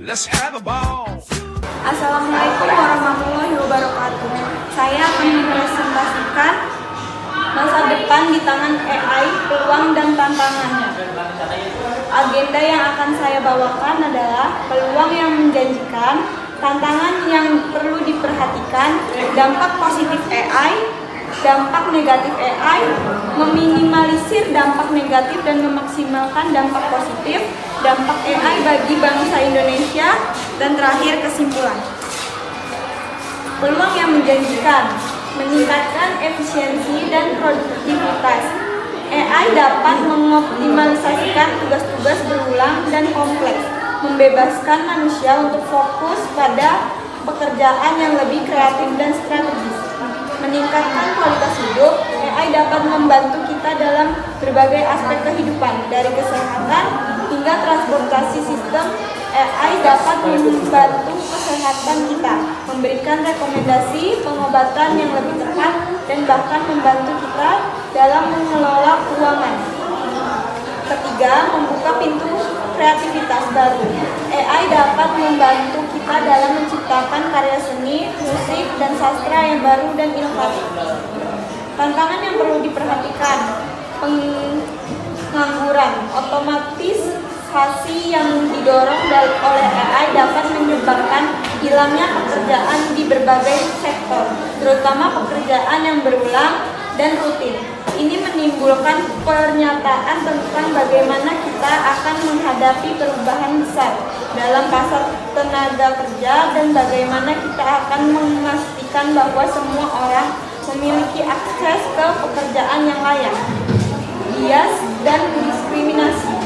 Let's have a ball. Assalamualaikum warahmatullahi wabarakatuh. Saya akan mempresentasikan masa depan di tangan AI, peluang dan tantangannya. Agenda yang akan saya bawakan adalah peluang yang menjanjikan, tantangan yang perlu diperhatikan, dampak positif AI, dampak negatif AI, meminimalisir dampak negatif dan memaksimalkan dampak positif, dampak AI bagi bangsa Indonesia, dan terakhir kesimpulan. Peluang yang menjanjikan, meningkatkan efisiensi dan produktivitas. AI dapat mengoptimalisasikan tugas-tugas berulang dan kompleks, membebaskan manusia untuk fokus pada pekerjaan yang lebih kreatif dan strategis. Meningkatkan kualitas hidup, AI dapat membantu kita dalam berbagai aspek kehidupan, dari kesehatan hingga transportasi sistem. AI dapat membantu kesehatan kita, memberikan rekomendasi pengobatan yang lebih tepat, dan bahkan membantu kita dalam mengelola keuangan. Ketiga, membuka pintu kreativitas baru. AI dapat membantu kita dalam menciptakan karya seni, musik, dan sastra yang baru dan inovatif. Tantangan yang perlu diperhatikan: pengangguran. Otomatisasi yang didorong oleh AI dapat menyebabkan hilangnya pekerjaan di berbagai sektor, terutama pekerjaan yang berulang dan rutin. Ini menimbulkan pernyataan tentang bagaimana kita akan menghadapi perubahan besar dalam pasar tenaga kerja dan bagaimana kita akan memastikan bahwa semua orang memiliki akses ke pekerjaan yang layak. Bias dan diskriminasi.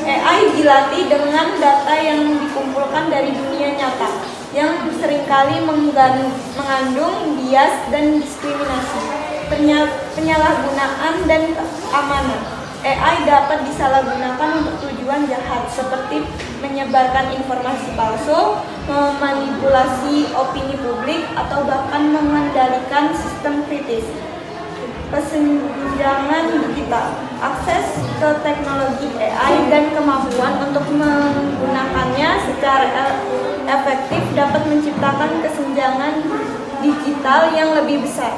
AI dilatih dengan data yang dikumpulkan dari dunia nyata yang seringkali mengandung bias dan diskriminasi. Penyalahgunaan dan keamanan. AI dapat disalahgunakan untuk tujuan jahat seperti menyebarkan informasi palsu, memanipulasi opini publik, atau bahkan mengendalikan sistem kritis. Kesenjangan digital. Akses ke teknologi AI dan kemampuan untuk menggunakannya secara efektif dapat menciptakan kesenjangan digital yang lebih besar.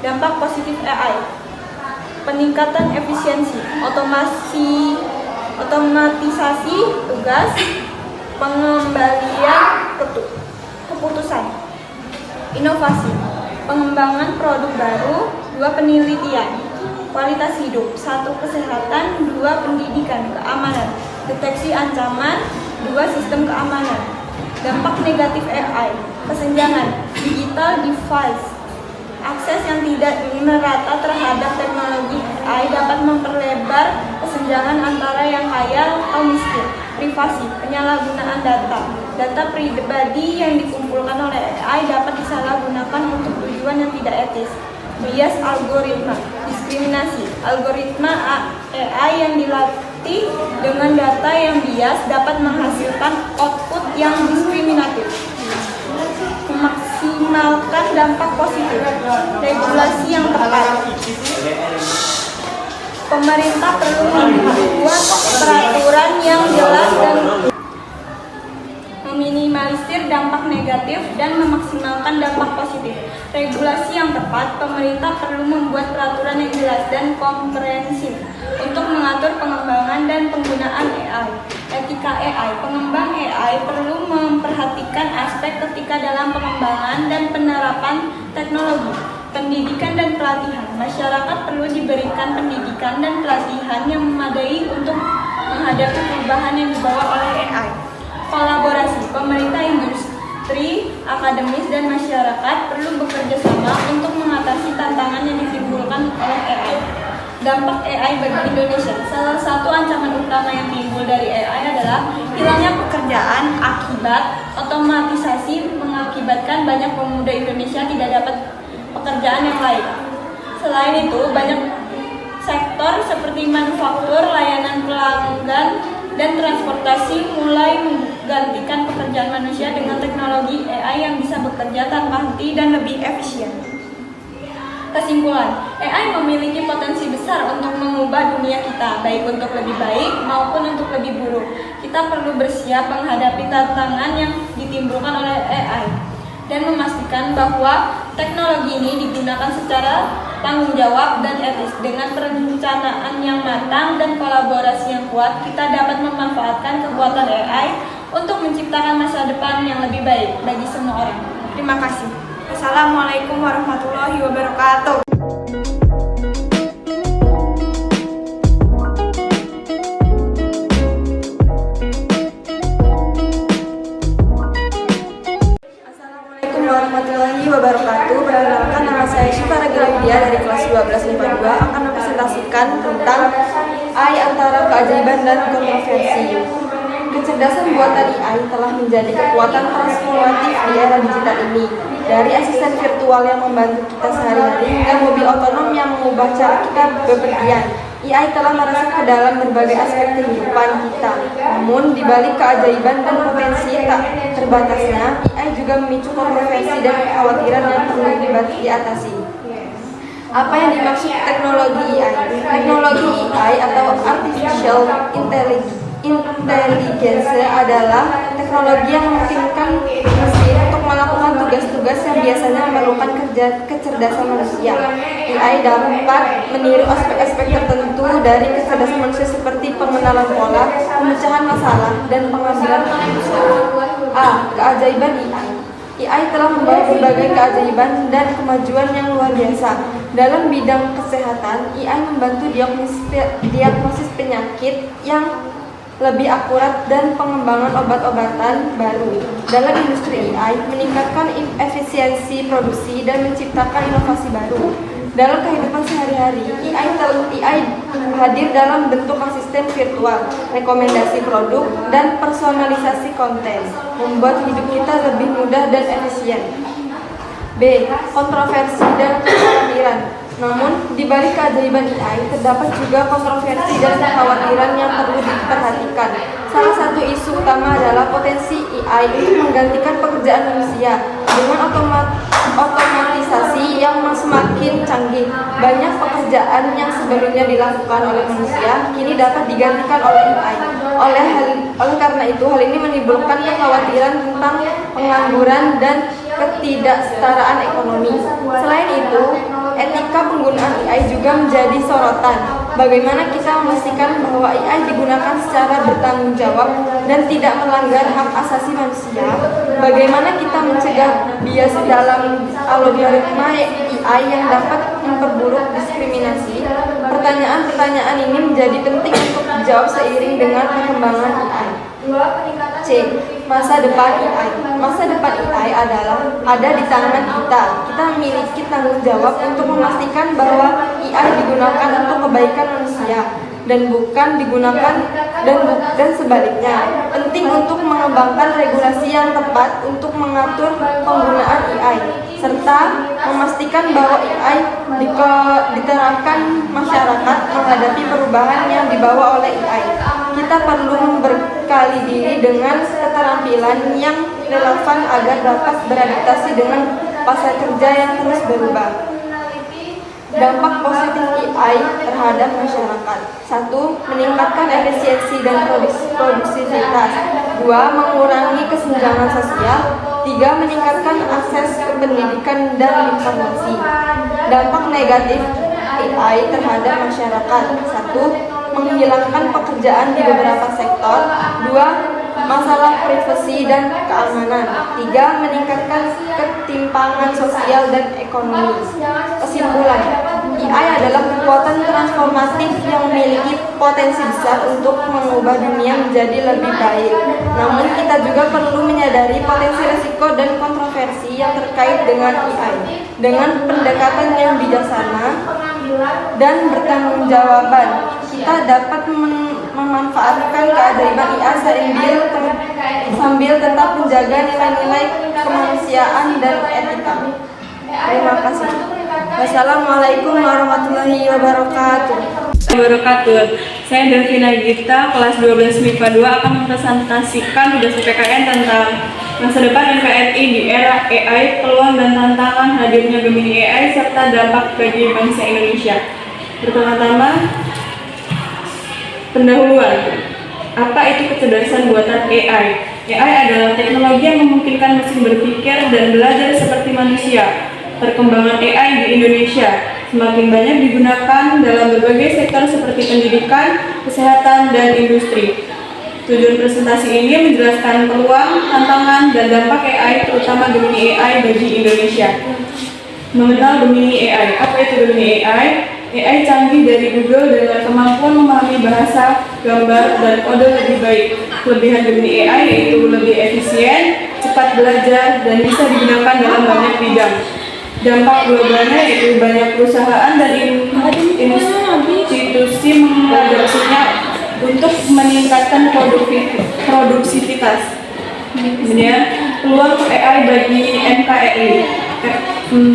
Dampak positif AI: peningkatan efisiensi, otomatisasi tugas, pengembalian keputusan, inovasi, pengembangan produk baru, 2 penelitian, kualitas hidup, 1 kesehatan, 2 pendidikan, keamanan, deteksi ancaman, 2 sistem keamanan. Dampak negatif AI: kesenjangan, digital divide. Akses yang tidak merata terhadap teknologi AI dapat memperlebar kesenjangan antara yang kaya atau miskin. Privasi, penyalahgunaan data. Data pribadi yang dikumpulkan oleh AI dapat disalahgunakan untuk tujuan yang tidak etis. Bias algoritma. Diskriminasi. Algoritma AI yang dilatih dengan data yang bias dapat menghasilkan output yang diskriminatif. Memaksimalkan dampak positif. Regulasi yang tepat. Pemerintah perlu membuat peraturan yang jelas dan meminimalisir dampak negatif dan memaksimalkan dampak positif. Regulasi yang tepat. Pemerintah perlu membuat peraturan yang jelas dan komprehensif untuk mengatur pengembangan dan penggunaan AI. Etika AI. Pengembang AI perlu memperhatikan aspek etika dalam pengembangan dan penerapan teknologi. Pendidikan dan pelatihan. Masyarakat perlu diberikan pendidikan dan pelatihan yang memadai untuk menghadapi perubahan yang dibawa oleh AI. Kolaborasi. Pemerintah, industri, akademis, dan masyarakat perlu bekerja sama untuk mengatasi tantangan yang ditimbulkan oleh AI. Dampak AI bagi Indonesia. Salah satu ancaman utama yang timbul dari AI adalah hilangnya pekerjaan akibat otomatisasi mengakibatkan banyak pemuda Indonesia tidak dapat pekerjaan yang lain. Selain itu, banyak sektor seperti manufaktur, layanan pelanggan, dan transportasi mulai menggantikan pekerjaan manusia dengan teknologi AI yang bisa bekerja tanpa henti dan lebih efisien. Kesimpulan, AI memiliki potensi besar untuk mengubah dunia kita, baik untuk lebih baik maupun untuk lebih buruk. Kita perlu bersiap menghadapi tantangan yang ditimbulkan oleh AI dan memastikan bahwa teknologi ini digunakan secara tanggung jawab dan etis. Dengan perencanaan yang matang dan kolaborasi yang kuat, kita dapat memanfaatkan kekuatan AI untuk menciptakan masa depan yang lebih baik bagi semua orang. Terima kasih. Assalamualaikum warahmatullahi wabarakatuh. Assalamualaikum warahmatullahi wabarakatuh. Perkenalkan, nama saya Syifa Ragilawidia dari kelas 12 IPA 2 akan mempresentasikan tentang AI antara keajaiban dan kontroversi. Kecerdasan buatan AI telah menjadi kekuatan transformatif di era digital ini. Dari asisten virtual yang membantu kita sehari-hari hingga mobil otonom yang mengubah cara kita bepergian, AI telah merasuk ke dalam berbagai aspek kehidupan kita. Namun, di balik keajaiban dan potensi tak terbatasnya, AI juga memicu kontroversi dan kekhawatiran yang perlu diatasi. Apa yang dimaksud teknologi AI? Teknologi AI atau Artificial Intelligence adalah teknologi yang memungkinkan mesin untuk melakukan tugas-tugas yang biasanya memerlukan kecerdasan manusia. AI dapat meniru aspek-aspek tertentu dari kecerdasan manusia seperti pengenalan pola, pemecahan masalah, dan pengambilan keputusan. Keajaiban AI. AI telah membawa berbagai keajaiban dan kemajuan yang luar biasa. Dalam bidang kesehatan, AI membantu diagnosis penyakit yang lebih akurat dan pengembangan obat-obatan baru. Dalam industri, AI meningkatkan efisiensi produksi dan menciptakan inovasi baru. Dalam kehidupan sehari-hari, AI hadir dalam bentuk asisten virtual, rekomendasi produk, dan personalisasi konten, membuat hidup kita lebih mudah dan efisien. B. Kontroversi dan kekhawatiran. Namun, di balik keajaiban AI, terdapat juga kontroversi dan kekhawatiran yang perlu diperhatikan. Salah satu isu utama adalah potensi AI untuk menggantikan pekerjaan manusia. Dengan otomatisasi yang semakin canggih, banyak pekerjaan yang sebelumnya dilakukan oleh manusia kini dapat digantikan oleh AI. Oleh karena itu, hal ini menimbulkan kekhawatiran tentang pengangguran dan ketidaksetaraan ekonomi. Selain itu, etika penggunaan AI juga menjadi sorotan. Bagaimana kita memastikan bahwa AI digunakan secara bertanggung jawab dan tidak melanggar hak asasi manusia? Bagaimana kita mencegah bias dalam algoritma AI yang dapat memperburuk diskriminasi? Pertanyaan-pertanyaan ini menjadi penting untuk dijawab seiring dengan perkembangan AI. C. Masa depan AI. Masa depan AI ada di tangan kita. Kita memiliki tanggung jawab untuk memastikan bahwa AI digunakan untuk kebaikan manusia dan bukan digunakan dan sebaliknya. Penting untuk mengembangkan regulasi yang tepat untuk mengatur penggunaan AI serta memastikan bahwa AI diterapkan masyarakat menghadapi perubahan yang dibawa oleh AI. Kita perlu memberkali diri dengan keterampilan yang relevan agar dapat beradaptasi dengan pasar kerja yang terus berubah. Dampak positif AI terhadap masyarakat. 1. Meningkatkan efisiensi dan produktivitas. 2. Mengurangi kesenjangan sosial. 3. Meningkatkan akses ke pendidikan dan informasi. Dampak negatif AI terhadap masyarakat. 1. Menghilangkan pekerjaan di beberapa sektor. 2. Masalah privasi dan keamanan. 3. Meningkatkan ketimpangan sosial dan ekonomi. Kesimpulan, AI adalah kekuatan transformatif yang memiliki potensi besar untuk mengubah dunia menjadi lebih baik. Namun kita juga perlu menyadari potensi risiko dan kontroversi yang terkait dengan AI. Dengan pendekatan yang bijaksana dan bertanggungjawaban, kita dapat memanfaatkan keajaiban AI sambil tetap menjaga nilai-nilai kemanusiaan dan etika. Terima kasih. Wassalamualaikum warahmatullahi wabarakatuh. Saya Delvina Gita, kelas 12 MIPA 2 akan mempresentasikan tugas PKN tentang Masa depan NKRI di era AI, peluang dan tantangan hadirnya Gemini AI, serta dampak bagi bangsa Indonesia. Pertama-tama, pendahuluan. Apa itu kecerdasan buatan AI? AI adalah teknologi yang memungkinkan mesin berpikir dan belajar seperti manusia. Perkembangan AI di Indonesia semakin banyak digunakan dalam berbagai sektor seperti pendidikan, kesehatan, dan industri. Tujuan presentasi ini menjelaskan peluang, tantangan, dan dampak AI, terutama Gemini AI bagi Indonesia. Mengenal Gemini AI. Apa itu Gemini AI? AI canggih dari Google dengan kemampuan memahami bahasa, gambar, dan kode lebih baik. Kelebihan Gemini AI yaitu lebih efisien, cepat belajar, dan bisa digunakan dalam banyak bidang. Dampak globalnya yaitu banyak perusahaan dan institusi mengadopsinya untuk meningkatkan produksivitas. Kemudian peluang AI bagi NKRI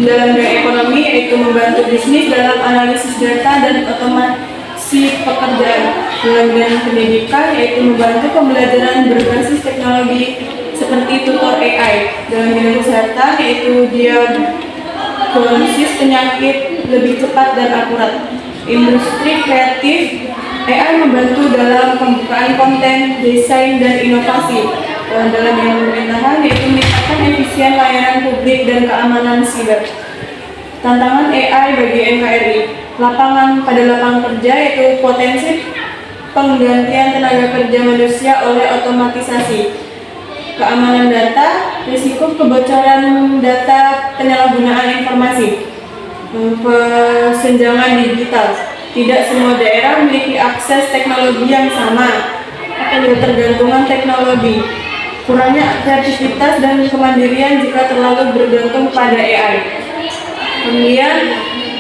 dalam bidang ekonomi yaitu membantu bisnis dalam analisis data dan otomasi pekerjaan. Dalam bidang pendidikan yaitu membantu pembelajaran berbasis teknologi seperti tutor AI. Dalam bidang kesehatan yaitu diagnosis penyakit lebih cepat dan akurat. Industri kreatif, AI membantu dalam pembukaan konten, desain, dan inovasi. Dalam bidang pemerintahan yaitu meningkatkan efisien layanan publik dan keamanan siber. Tantangan AI bagi NKRI. Pada lapangan kerja yaitu potensi penggantian tenaga kerja manusia oleh otomatisasi. Keamanan data, risiko kebocoran data, penyalahgunaan informasi. Kesenjangan digital. Tidak semua daerah memiliki akses teknologi yang sama. Ketergantungan teknologi. Kurangnya kreativitas dan kemandirian jika terlalu bergantung pada AI. Kemudian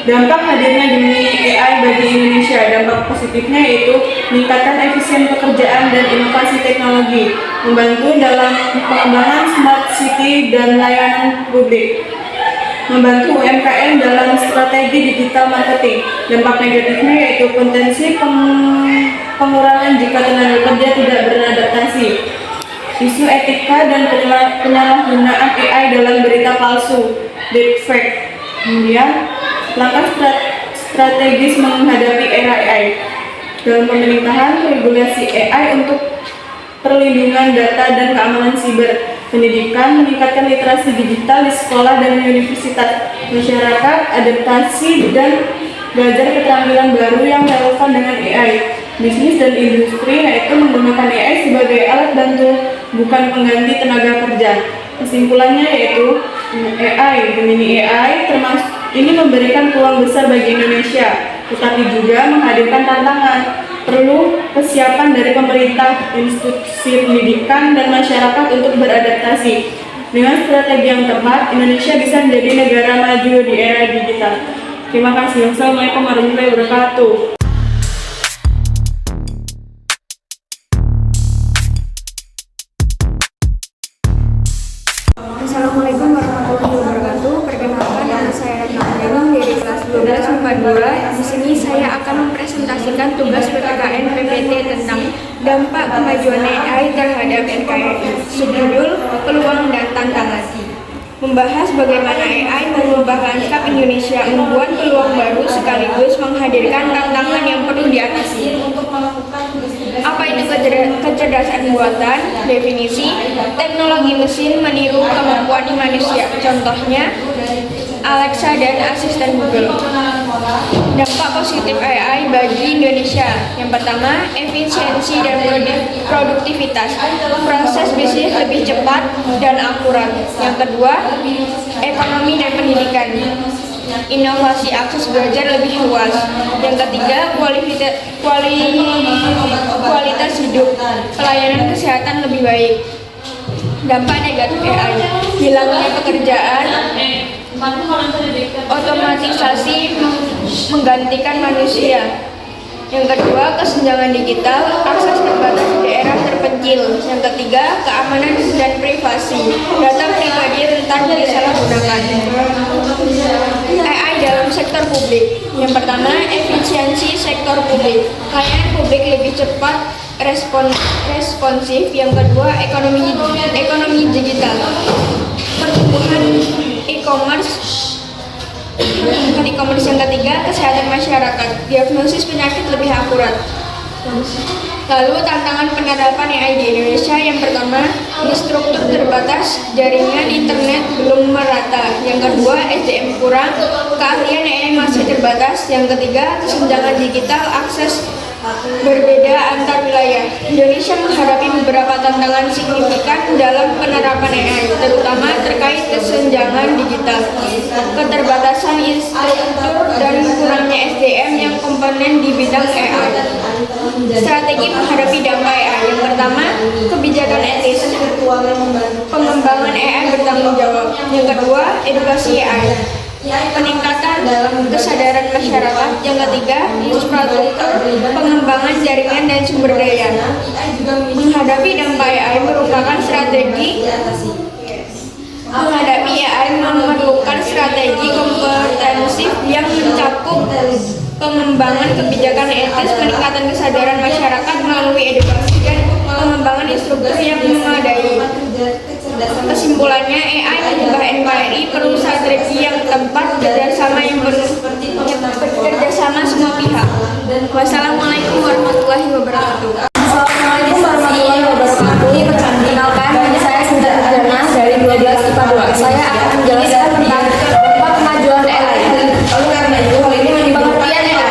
dampak hadirnya Gemini AI bagi Indonesia. Dampak positifnya yaitu meningkatkan efisien pekerjaan dan inovasi teknologi, membantu dalam pengembangan smart city dan layanan publik, membantu UMKM dalam strategi digital marketing. Dampak negatifnya yaitu potensi pengurangan jika tenaga kerja tidak beradaptasi. Isu etika dan penyalahgunaan AI dalam berita palsu, deepfake. Kemudian, langkah strategis menghadapi era AI. Dalam pemerintahan, regulasi AI untuk perlindungan data dan keamanan siber. Pendidikan, meningkatkan literasi digital di sekolah dan universitas. Masyarakat, adaptasi dan belajar keterampilan baru yang relevan dengan AI. Bisnis dan industri yaitu menggunakan AI sebagai alat bantu, bukan pengganti tenaga kerja. Kesimpulannya yaitu Gemini AI ini memberikan peluang besar bagi Indonesia, tetapi juga menghadirkan tantangan. Perlu kesiapan dari pemerintah, institusi pendidikan, dan masyarakat untuk beradaptasi. Dengan strategi yang tepat, Indonesia bisa menjadi negara maju di era digital. Terima kasih. Wassalamualaikum warahmatullahi wabarakatuh. Assalamualaikum warahmatullahi wabarakatuh. Perkenalkan, nama saya Retno Anggara dari kelas 12 MIPA 2. Di sini saya akan mempresentasikan tugas PPKN PPT tentang dampak kemajuan AI terhadap NKRI. Subjudul peluang dan tantangan. Membahas bagaimana AI mengubah lanskap Indonesia, membuat peluang baru sekaligus menghadirkan tantangan yang perlu diatasi. Apa itu kecerdasan buatan? Definisi, teknologi mesin meniru kemampuan manusia. Contohnya, Alexa dan asisten Google. Dampak positif AI bagi Indonesia. Yang pertama, efisiensi dan produktivitas. Proses bisnis lebih cepat dan akurat. Yang kedua, ekonomi dan pendidikan. Inovasi akses belajar lebih luas. Yang ketiga, kualitas hidup. Pelayanan kesehatan lebih baik. Dampak negatif AI. Hilangnya pekerjaan. Otomatisasi menggantikan manusia. Yang kedua, kesenjangan digital, akses terbatas di daerah terpencil. Yang ketiga, keamanan dan privasi, data pribadi rentan disalahgunakan. AI dalam sektor publik. Yang pertama, efisiensi sektor publik. Layanan publik lebih cepat responsif, yang kedua ekonomi digital, pertumbuhan e-commerce, yang ketiga kesehatan masyarakat, diagnosis penyakit lebih akurat. Lalu tantangan penerapan AI di Indonesia, yang pertama, struktur terbatas, jaringan internet belum merata. Yang kedua, SDM kurang, keahlian AI masih terbatas. Yang ketiga, kesenjangan digital, akses berbeda antar wilayah. Indonesia menghadapi beberapa tantangan signifikan dalam penerapan AI, terutama terkait kesenjangan digital, keterbatasan instruktur, dan kurangnya SDM yang kompeten di bidang AI. Strategi menghadapi dampak AI, yang pertama, kebijakan etis, pengembangan AI bertanggung jawab. Yang kedua, edukasi AI, peningkatan kesadaran masyarakat. Yang ketiga, infrastruktur, pengembangan jaringan dan sumber daya. Menghadapi dampak AI merupakan strategi memerlukan strategi komprehensif yang mencakup pengembangan kebijakan etis, peningkatan kesadaran masyarakat melalui edukasi, dan pengembangan instruktur yang memadai. Kesimpulannya, AI mengubah NKRI perlu strategi yang tepat, kerjasama semua pihak. Wassalamualaikum warahmatullahi wabarakatuh. Assalamualaikum warahmatullahi wabarakatuh. Perkenalkan, nama saya Sinta Adana dari 12 IPA 2. Saya akan menjelaskan tentang dampak kemajuan AI. Oleh karena itu, hal ini pengertian AI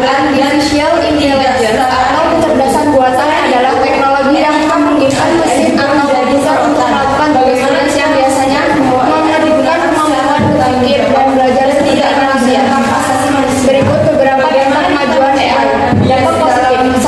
artificial intelligence atau kecerdasan buatan adalah teknologi yang memungkinkan mesin atau komputer untuk melakukan tugas yang biasanya memerlukan kemampuan berpikir dan belajar tidak manusia. Berikut beberapa dampak kemajuan AI. Dampak positif.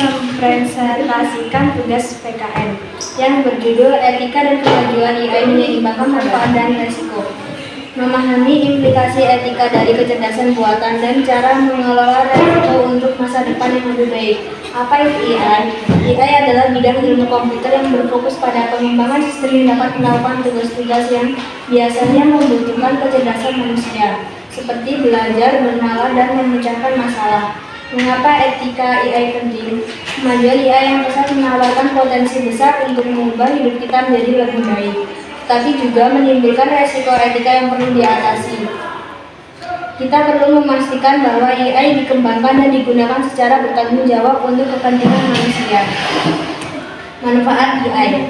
mempresentasikan tugas PKN yang berjudul Etika dan Kemajuan AI Menyeimbangkan Manfaat dan Risiko. Memahami implikasi etika dari kecerdasan buatan dan cara mengelola risiko untuk masa depan yang lebih baik. Apa itu AI? AI adalah bidang ilmu komputer yang berfokus pada pengembangan sistem yang dapat melakukan tugas-tugas yang biasanya membutuhkan kecerdasan manusia, seperti belajar, bernalar, dan memecahkan masalah. Mengapa etika AI penting? Kemajuan AI yang pesat menawarkan potensi besar untuk mengubah hidup kita menjadi lebih baik, tapi juga menimbulkan resiko etika yang perlu diatasi. Kita perlu memastikan bahwa AI dikembangkan dan digunakan secara bertanggung jawab untuk kepentingan manusia. Manfaat AI.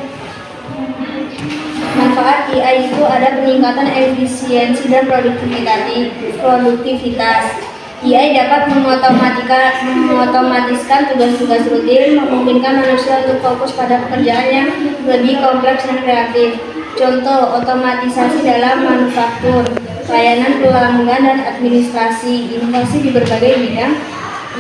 Manfaat AI itu ada peningkatan efisiensi dan produktivitas. AI dapat mengotomatiskan tugas-tugas rutin, memungkinkan manusia untuk fokus pada pekerjaan yang lebih kompleks dan kreatif. Contoh, otomatisasi dalam manufaktur, layanan pelanggan, dan administrasi. Inovasi di berbagai bidang.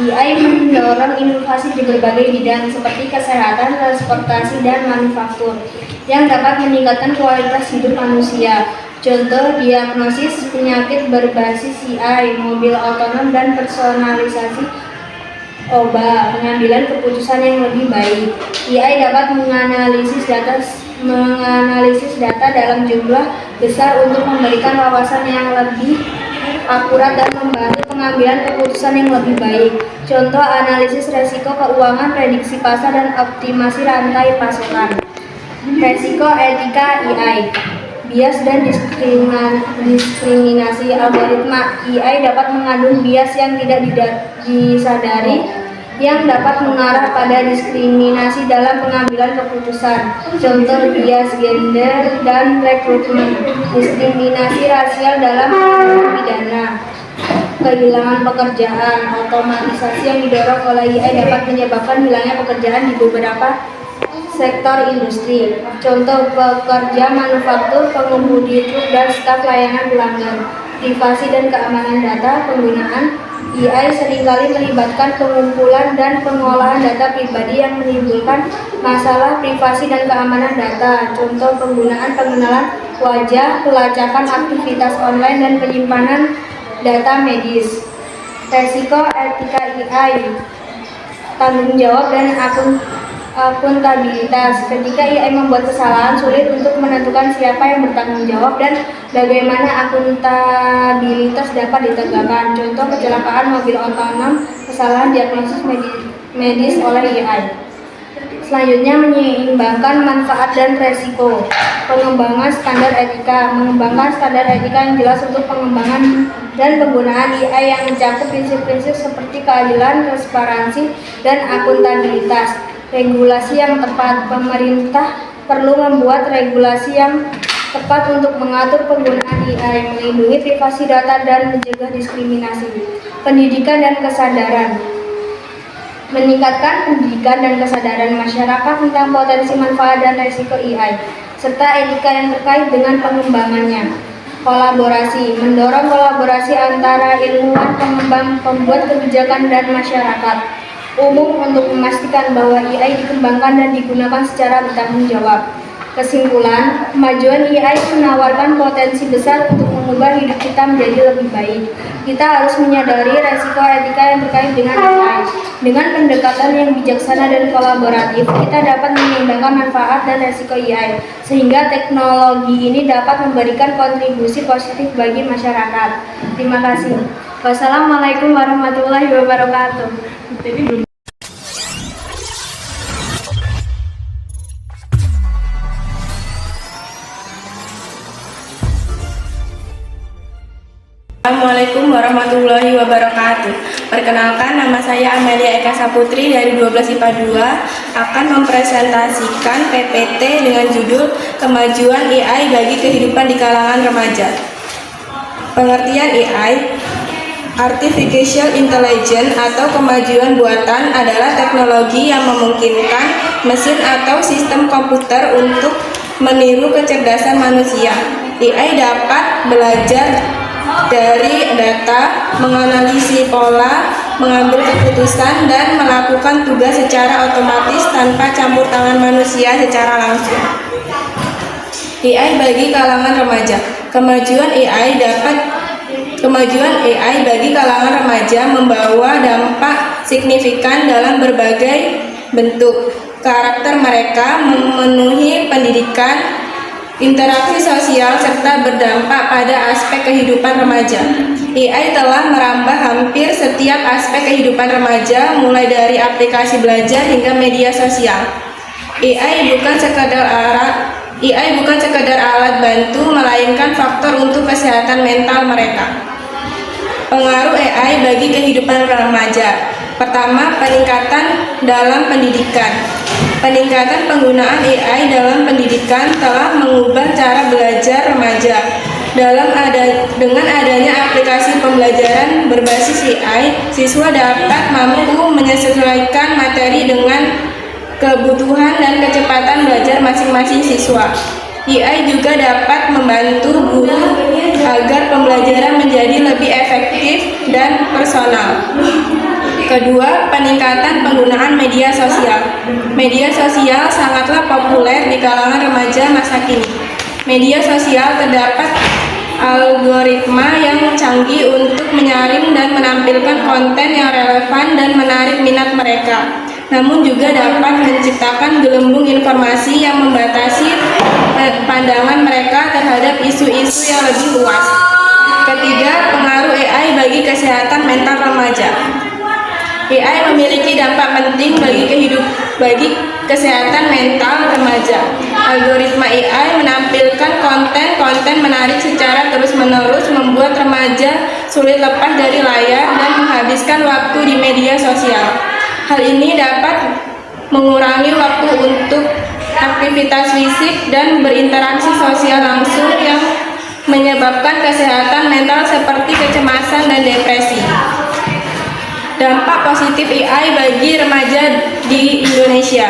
AI mendorong inovasi di berbagai bidang seperti kesehatan, transportasi, dan manufaktur yang dapat meningkatkan kualitas hidup manusia. Contoh, diagnosis penyakit berbasis AI, mobil otonom, dan personalisasi obat, pengambilan keputusan yang lebih baik. AI dapat menganalisis data dalam jumlah besar untuk memberikan wawasan yang lebih akurat dan membantu pengambilan keputusan yang lebih baik. Contoh, analisis resiko keuangan, prediksi pasar, dan optimasi rantai pasokan. Resiko etika AI. Bias dan diskriminasi algoritma. AI dapat mengandung bias yang tidak disadari yang dapat mengarah pada diskriminasi dalam pengambilan keputusan. Contoh, bias gender dan rekrutmen, diskriminasi rasial dalam pidana. Kehilangan pekerjaan. Otomatisasi yang didorong oleh AI dapat menyebabkan hilangnya pekerjaan di beberapa sektor industri. Contoh, pekerja manufaktur, pengemudi truk, dan staf layanan pelanggan. Privasi dan keamanan data. Penggunaan AI seringkali melibatkan pengumpulan dan pengolahan data pribadi yang menimbulkan masalah privasi dan keamanan data. Contoh, penggunaan pengenalan wajah, pelacakan aktivitas online, dan penyimpanan data medis. Resiko etika AI. Tanggung jawab dan akuntabilitas. Ketika AI membuat kesalahan, sulit untuk menentukan siapa yang bertanggung jawab dan bagaimana akuntabilitas dapat ditegakkan. Contoh, kecelakaan mobil otonom, kesalahan diagnosis medis oleh AI. Selanjutnya, menyeimbangkan manfaat dan resiko. Pengembangan standar etika. Mengembangkan standar etika yang jelas untuk pengembangan dan penggunaan AI yang mencakup prinsip-prinsip seperti keadilan, transparansi, dan akuntabilitas. Regulasi yang tepat. Pemerintah perlu membuat regulasi yang tepat untuk mengatur penggunaan AI, melindungi privasi data, dan mencegah diskriminasi. Pendidikan dan kesadaran. Meningkatkan pendidikan dan kesadaran masyarakat tentang potensi manfaat dan risiko AI, serta etika yang terkait dengan pengembangannya. Kolaborasi. Mendorong kolaborasi antara ilmuwan, pengembang, pembuat kebijakan, dan masyarakat umum untuk memastikan bahwa AI dikembangkan dan digunakan secara bertanggung jawab. Kesimpulan, kemajuan AI menawarkan potensi besar untuk mengubah hidup kita menjadi lebih baik. Kita harus menyadari resiko etika yang terkait dengan AI. Dengan pendekatan yang bijaksana dan kolaboratif, kita dapat menyeimbangkan manfaat dan resiko AI, sehingga teknologi ini dapat memberikan kontribusi positif bagi masyarakat. Terima kasih. Wassalamualaikum warahmatullahi wabarakatuh. Assalamualaikum warahmatullahi wabarakatuh. Perkenalkan, nama saya Amelia Eka Saputri dari 12 IPA 2 akan mempresentasikan PPT dengan judul Kemajuan AI bagi Kehidupan di Kalangan Remaja. Pengertian AI, Artificial Intelligence atau kemajuan buatan, adalah teknologi yang memungkinkan mesin atau sistem komputer untuk meniru kecerdasan manusia. AI dapat belajar dari data, menganalisis pola, mengambil keputusan, dan melakukan tugas secara otomatis tanpa campur tangan manusia secara langsung. AI bagi kalangan remaja. Kemajuan AI bagi kalangan remaja membawa dampak signifikan dalam berbagai bentuk. Karakter mereka memenuhi pendidikan, interaksi sosial, serta berdampak pada aspek kehidupan remaja. AI telah merambah hampir setiap aspek kehidupan remaja, mulai dari aplikasi belajar hingga media sosial. AI bukan sekadar alat bantu, melainkan faktor untuk kesehatan mental mereka. Pengaruh AI bagi kehidupan remaja. Pertama, peningkatan dalam pendidikan. Peningkatan penggunaan AI dalam pendidikan telah mengubah cara belajar remaja. Dengan adanya aplikasi pembelajaran berbasis AI, siswa dapat mampu menyesuaikan materi dengan kebutuhan dan kecepatan belajar masing-masing siswa. AI juga dapat membantu guru agar pembelajaran menjadi lebih efektif dan personal. Kedua, peningkatan penggunaan media sosial. Media sosial sangatlah populer di kalangan remaja masa kini. Media sosial terdapat algoritma yang canggih untuk menyaring dan menampilkan konten yang relevan dan menarik minat mereka. Namun juga dapat menciptakan gelembung informasi yang membatasi pandangan mereka terhadap isu-isu yang lebih luas. Ketiga, pengaruh AI bagi kesehatan mental remaja. AI memiliki dampak penting bagi kesehatan mental remaja. Algoritma AI menampilkan konten menarik secara terus-menerus, membuat remaja sulit lepas dari layar dan menghabiskan waktu di media sosial. Hal ini dapat mengurangi waktu untuk aktivitas fisik dan berinteraksi sosial langsung yang menyebabkan kesehatan mental seperti kecemasan dan depresi. Dampak positif AI bagi remaja di Indonesia.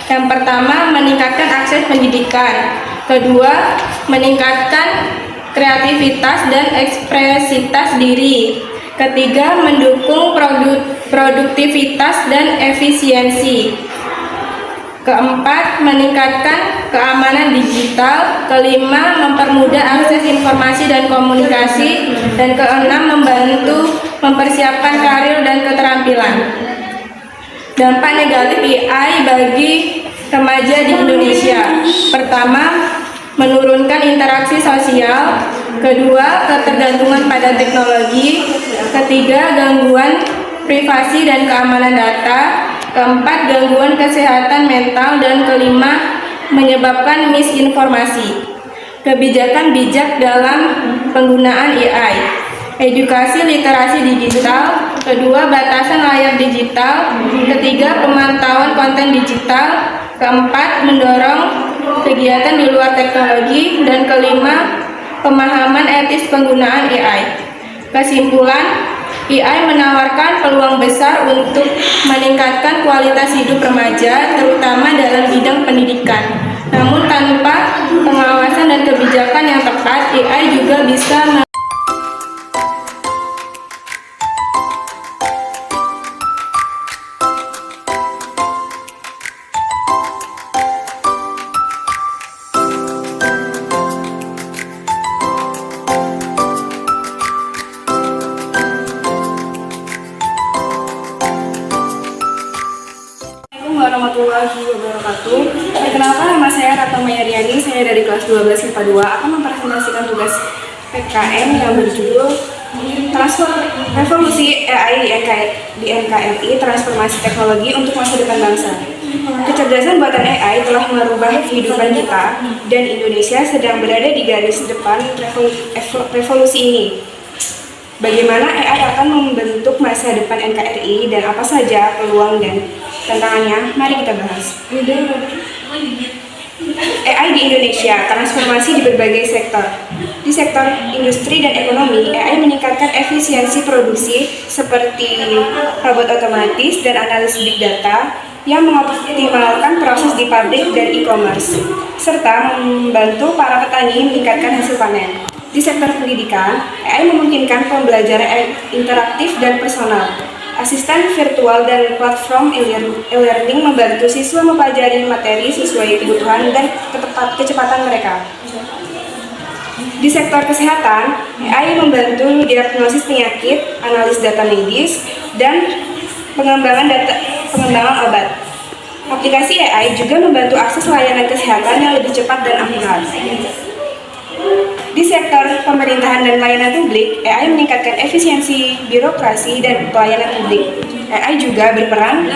Yang pertama, meningkatkan akses pendidikan. Kedua, meningkatkan kreativitas dan ekspresitas diri. Ketiga, mendukung produktivitas dan efisiensi. Keempat, meningkatkan keamanan digital. Kelima, mempermudah akses informasi dan komunikasi. Dan keenam, membantu mempersiapkan karir dan keterampilan. Dampak negatif AI bagi remaja di Indonesia. Pertama, menurunkan interaksi sosial. Kedua, ketergantungan pada teknologi. Ketiga, gangguan privasi dan keamanan data. Keempat, gangguan kesehatan mental. Dan kelima, menyebabkan misinformasi. Kebijakan bijak dalam penggunaan AI. Edukasi literasi digital. Kedua, batasan layar digital. Ketiga, pemantauan konten digital. Keempat, mendorong kegiatan di luar teknologi. Dan kelima, pemahaman etis penggunaan AI. Kesimpulan, AI menawarkan peluang besar untuk meningkatkan kualitas hidup remaja, terutama dalam bidang pendidikan. Namun tanpa pengawasan dan kebijakan yang tepat, AI juga bisa warahmatullahi wabarakatuh. Perkenalkan, nama saya Ratna Mayariani, saya dari kelas 12 IPA 2 akan mempresentasikan tugas PKN yang berjudul Revolusi AI di NKRI, Transformasi Teknologi untuk Masa Depan Bangsa. Kecerdasan buatan AI telah merubah kehidupan kita dan Indonesia sedang berada di garis depan revolusi ini. Bagaimana AI akan membentuk masa depan NKRI dan apa saja peluang dan tantangannya? Mari kita bahas. AI di Indonesia, transformasi di berbagai sektor. Di sektor industri dan ekonomi, AI meningkatkan efisiensi produksi seperti robot otomatis dan analisis big data yang mengoptimalkan proses di pabrik dan e-commerce, serta membantu para petani meningkatkan hasil panen. Di sektor pendidikan, AI memungkinkan pembelajaran interaktif dan personal. asisten virtual dan platform e-learning membantu siswa mempelajari materi sesuai kebutuhan dan kecepatan mereka. Di sektor kesehatan, AI membantu diagnosis penyakit, analis data medis, dan pengembangan obat. Aplikasi AI juga membantu akses layanan kesehatan yang lebih cepat dan akurat. Di sektor pemerintahan dan layanan publik, AI meningkatkan efisiensi birokrasi dan pelayanan publik. AI juga berperan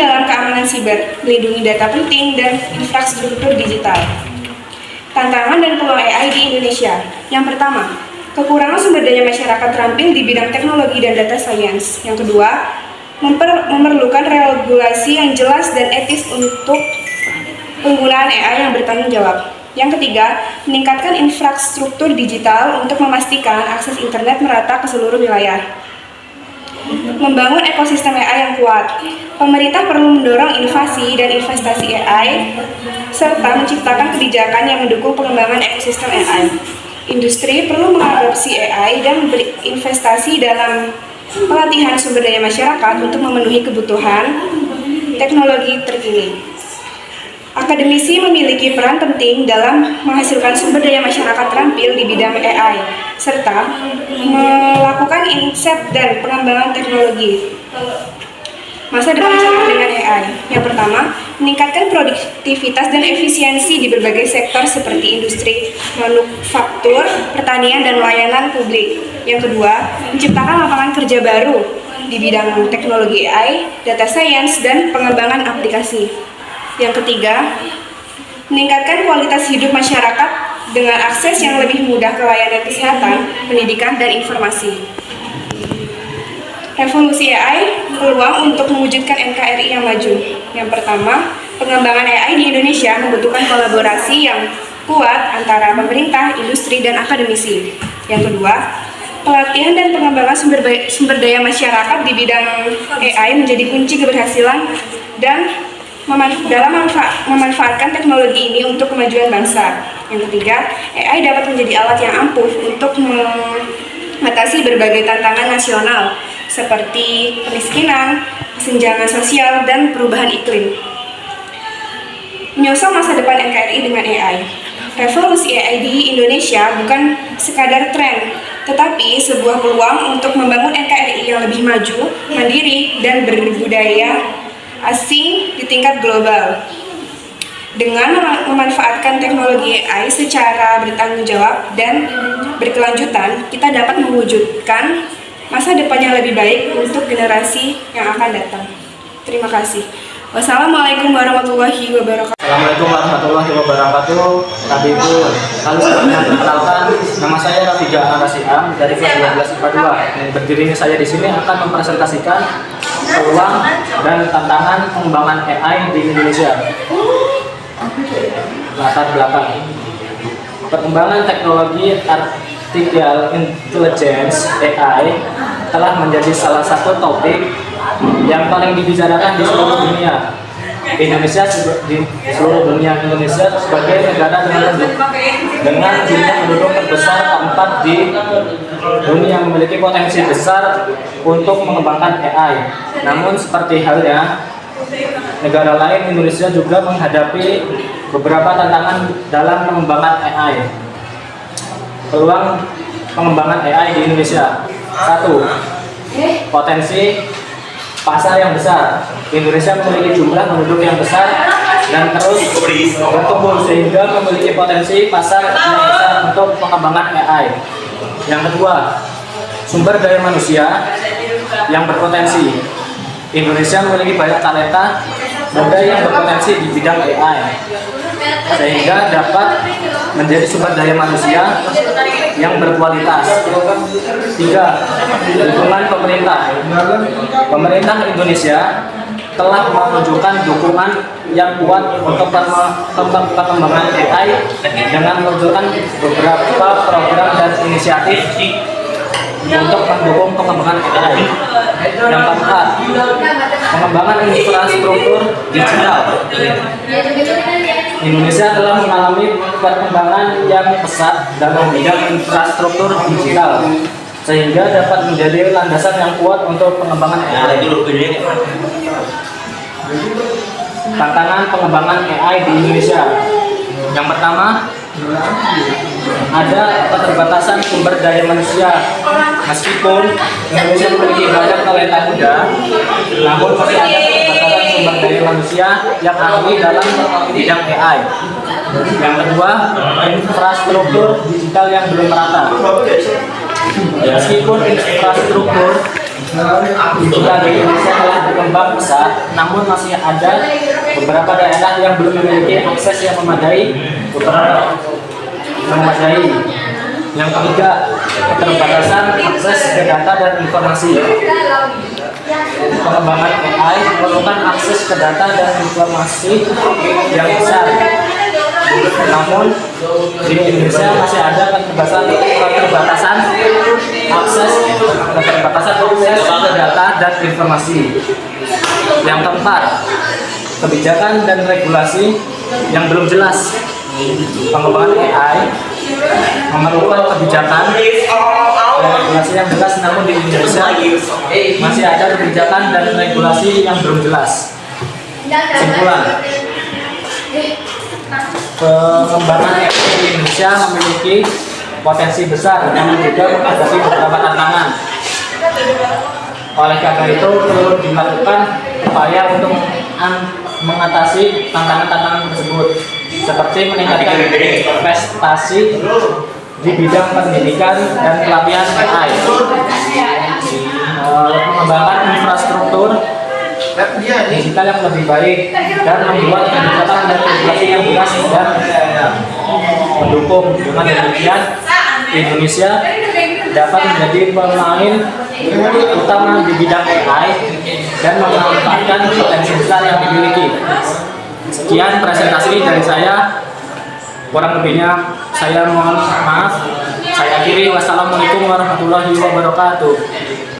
dalam keamanan siber, melindungi data penting dan infrastruktur digital. Tantangan dan peluang AI di Indonesia. Yang pertama, kekurangan sumber daya masyarakat terampil di bidang teknologi dan data science. Yang kedua, memerlukan regulasi yang jelas dan etis untuk penggunaan AI yang bertanggung jawab. Yang ketiga, meningkatkan infrastruktur digital untuk memastikan akses internet merata ke seluruh wilayah. Membangun ekosistem AI yang kuat. Pemerintah perlu mendorong inovasi dan investasi AI, serta menciptakan kebijakan yang mendukung pengembangan ekosistem AI. Industri perlu mengadopsi AI dan berinvestasi dalam pelatihan sumber daya masyarakat untuk memenuhi kebutuhan teknologi terkini. Akademisi memiliki peran penting dalam menghasilkan sumber daya masyarakat terampil di bidang AI, serta melakukan insight dan pengembangan teknologi. Masa depan cerah dengan AI. Yang pertama, meningkatkan produktivitas dan efisiensi di berbagai sektor seperti industri, manufaktur, pertanian, dan layanan publik. Yang kedua, menciptakan lapangan kerja baru di bidang teknologi AI, data science, dan pengembangan aplikasi. Yang ketiga, meningkatkan kualitas hidup masyarakat dengan akses yang lebih mudah ke layanan kesehatan, pendidikan, dan informasi. Revolusi AI, peluang untuk mewujudkan NKRI yang maju. Yang pertama, pengembangan AI di Indonesia membutuhkan kolaborasi yang kuat antara pemerintah, industri, dan akademisi. Yang kedua, pelatihan dan pengembangan sumber daya masyarakat di bidang AI menjadi kunci keberhasilan dan memanfaatkan teknologi ini untuk kemajuan bangsa. Yang ketiga, AI dapat menjadi alat yang ampuh untuk mengatasi berbagai tantangan nasional seperti kemiskinan, kesenjangan sosial, dan perubahan iklim. Menyosong masa depan NKRI dengan AI. Revolusi AI di Indonesia bukan sekadar tren, tetapi sebuah peluang untuk membangun NKRI yang lebih maju, mandiri, dan berbudaya asing di tingkat global. Dengan memanfaatkan teknologi AI secara bertanggung jawab dan berkelanjutan, kita dapat mewujudkan masa depan yang lebih baik untuk generasi yang akan datang. Terima kasih. Wassalamualaikum warahmatullahi wabarakatuh. Assalamualaikum warahmatullahi wabarakatuh. Tadi itu lalu sebelumnya perkenalkan, nama saya Rafija Anasiam dari kelas 12 IPA 2. Berdirinya saya di sini akan mempresentasikan peluang dan tantangan pengembangan AI di Indonesia. Latar belakang perkembangan teknologi artificial intelligence (AI) telah menjadi salah satu topik yang paling dibicarakan di seluruh dunia. Indonesia sebagai negara dengan jumlah penduduk terbesar keempat di dunia memiliki potensi besar untuk mengembangkan AI. Namun seperti halnya negara lain, Indonesia juga menghadapi beberapa tantangan dalam pengembangan AI. Peluang pengembangan AI di Indonesia. 1. Potensi pasar yang besar. Indonesia memiliki jumlah penduduk yang besar dan terus bertumbuh sehingga memiliki potensi pasar yang besar untuk pengembangan AI. Yang kedua, sumber daya manusia yang berpotensi. Indonesia memiliki banyak talenta muda yang berpotensi di bidang AI, sehingga dapat menjadi sumber daya manusia yang berkualitas. 3. Dukungan pemerintah. Pemerintah Indonesia telah menunjukkan dukungan yang kuat untuk pengembangan AI dengan meluncurkan beberapa program dan inisiatif untuk mendukung pengembangan AI. Yang keempat, pengembangan infrastruktur digital. Indonesia telah mengalami perkembangan yang pesat dalam bidang infrastruktur digital, sehingga dapat menjadi landasan yang kuat untuk pengembangan AI. Tantangan pengembangan AI di Indonesia. Yang pertama, ada keterbatasan sumber daya manusia. Meskipun Indonesia memiliki banyak talenta muda, namun masih ada keterbatasan sumber daya manusia yang ahli dalam bidang AI. Yang kedua, infrastruktur digital yang belum merata. Meskipun infrastruktur digital di Indonesia telah berkembang pesat, namun masih ada beberapa daerah yang belum memiliki akses yang memadai. Yang ketiga, keterbatasan akses ke data dan informasi. Pengembangan AI memerlukan akses ke data dan informasi yang besar. Namun di Indonesia masih ada keterbatasan akses ke data dan informasi. Yang keempat, kebijakan dan regulasi yang belum jelas. Pengembangan AI memerlukan kebijakan dan regulasi yang jelas, namun di Indonesia masih ada kebijakan dan regulasi yang belum jelas. Kesimpulan, pengembangan AI di Indonesia memiliki potensi besar, namun juga menghadapi beberapa tantangan. Oleh karena itu perlu dilakukan upaya untuk mengatasi tantangan-tantangan tersebut, seperti meningkatkan investasi di bidang pendidikan dan pelatihan AI, mengembangkan infrastruktur digital yang lebih baik, dan membuat kebijakan dan regulasi yang jelas dan mendukung. Dengan demikian, Indonesia dapat menjadi pemain utama di bidang AI dan memanfaatkan potensi besar yang dimiliki. Sekian presentasi dari saya. Kurang lebihnya saya mohon maaf. Saya akhiri. Wassalamualaikum warahmatullahi wabarakatuh.